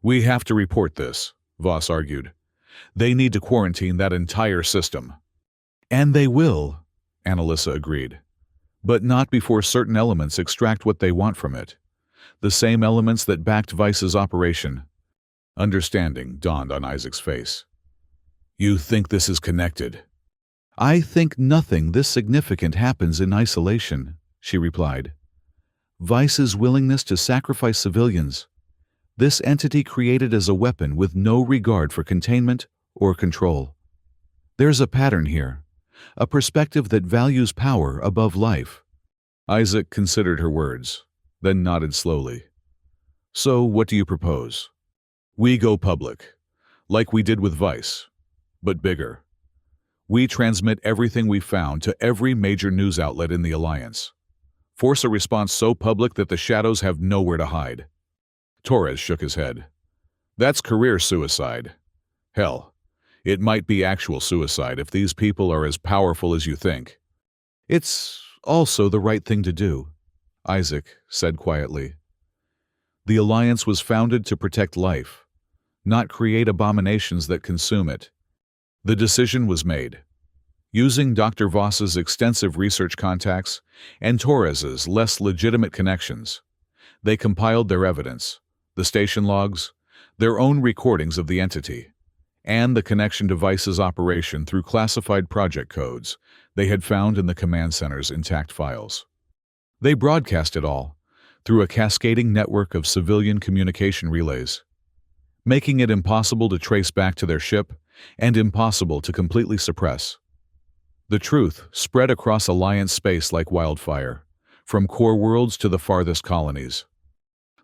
"We have to report this," Voss argued. "They need to quarantine that entire system." "And they will," Annalisa agreed. "But not before certain elements extract what they want from it. The same elements that backed Vice's operation." Understanding dawned on Isaac's face. "You think this is connected?" "I think nothing this significant happens in isolation," she replied. "Vice's willingness to sacrifice civilians, this entity created as a weapon with no regard for containment or control. There's a pattern here, a perspective that values power above life." Isaac considered her words, then nodded slowly. "So what do you propose?" "We go public, like we did with Vice, but bigger. We transmit everything we found to every major news outlet in the Alliance. Force a response so public that the shadows have nowhere to hide." Torres shook his head. "That's career suicide. Hell, it might be actual suicide if these people are as powerful as you think." "It's also the right thing to do," Isaac said quietly. "The Alliance was founded to protect life, not create abominations that consume it." The decision was made. Using Dr. Voss's extensive research contacts and Torres's less legitimate connections, they compiled their evidence, the station logs, their own recordings of the entity, and the connection to Vice's operation through classified project codes they had found in the command center's intact files. They broadcast it all through a cascading network of civilian communication relays, making it impossible to trace back to their ship and impossible to completely suppress. The truth spread across Alliance space like wildfire, from core worlds to the farthest colonies.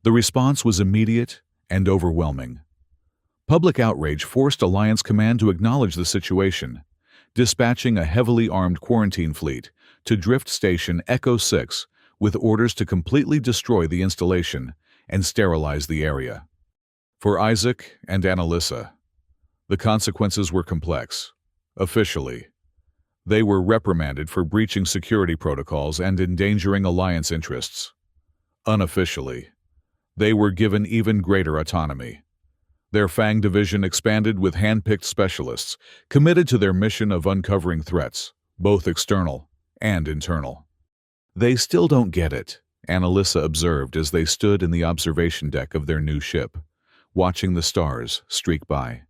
The response was immediate and overwhelming. Public outrage forced Alliance Command to acknowledge the situation, dispatching a heavily armed quarantine fleet to Drift Station Echo 6 with orders to completely destroy the installation and sterilize the area. For Isaac and Annalisa, the consequences were complex. Officially, they were reprimanded for breaching security protocols and endangering Alliance interests. Unofficially, they were given even greater autonomy. Their Fang division expanded with hand-picked specialists committed to their mission of uncovering threats, both external and internal. "They still don't get it," Annalisa observed as they stood in the observation deck of their new ship, watching the stars streak by.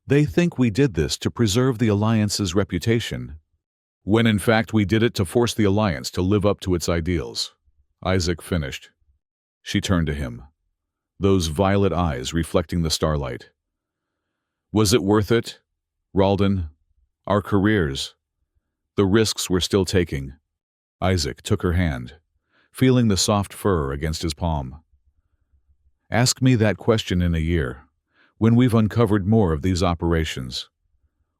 "They think we did this to preserve the Alliance's reputation, when in fact we did it to force the Alliance to live up to its ideals," Isaac finished. She turned to him, those violet eyes reflecting the starlight. "Was it worth it, Ralden? Our careers? The risks we're still taking?" Isaac took her hand, feeling the soft fur against his palm. "Ask me that question in a year, when we've uncovered more of these operations,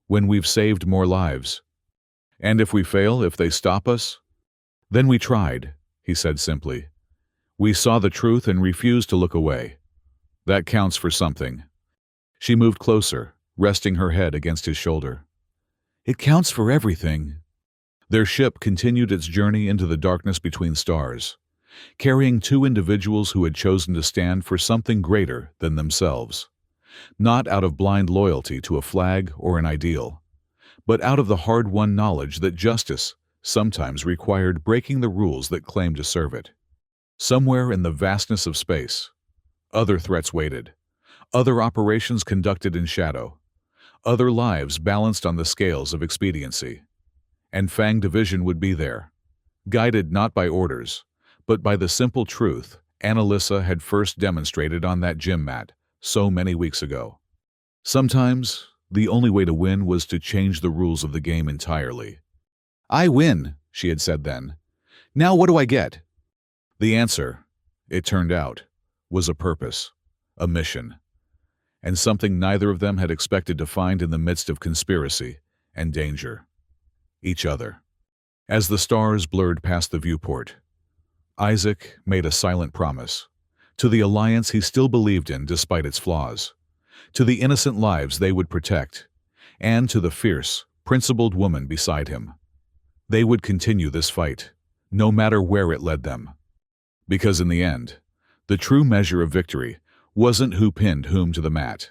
when we've saved more lives. And if we fail, if they stop us, then we tried," he said simply. "We saw the truth and refused to look away. That counts for something." She moved closer, resting her head against his shoulder. "It counts for everything." Their ship continued its journey into the darkness between stars, carrying two individuals who had chosen to stand for something greater than themselves, not out of blind loyalty to a flag or an ideal, but out of the hard-won knowledge that justice sometimes required breaking the rules that claimed to serve it. Somewhere in the vastness of space, other threats waited, other operations conducted in shadow, other lives balanced on the scales of expediency. And Fang Division would be there, guided not by orders, but by the simple truth Annalisa had first demonstrated on that gym mat so many weeks ago. Sometimes, the only way to win was to change the rules of the game entirely. "I win," she had said then. "Now what do I get?" The answer, it turned out, was a purpose, a mission, and something neither of them had expected to find in the midst of conspiracy and danger. Each other. As the stars blurred past the viewport, Isaac made a silent promise. To the Alliance he still believed in despite its flaws, to the innocent lives they would protect, and to the fierce, principled woman beside him. They would continue this fight, no matter where it led them. Because in the end, the true measure of victory wasn't who pinned whom to the mat,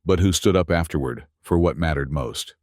but who stood up afterward for what mattered most.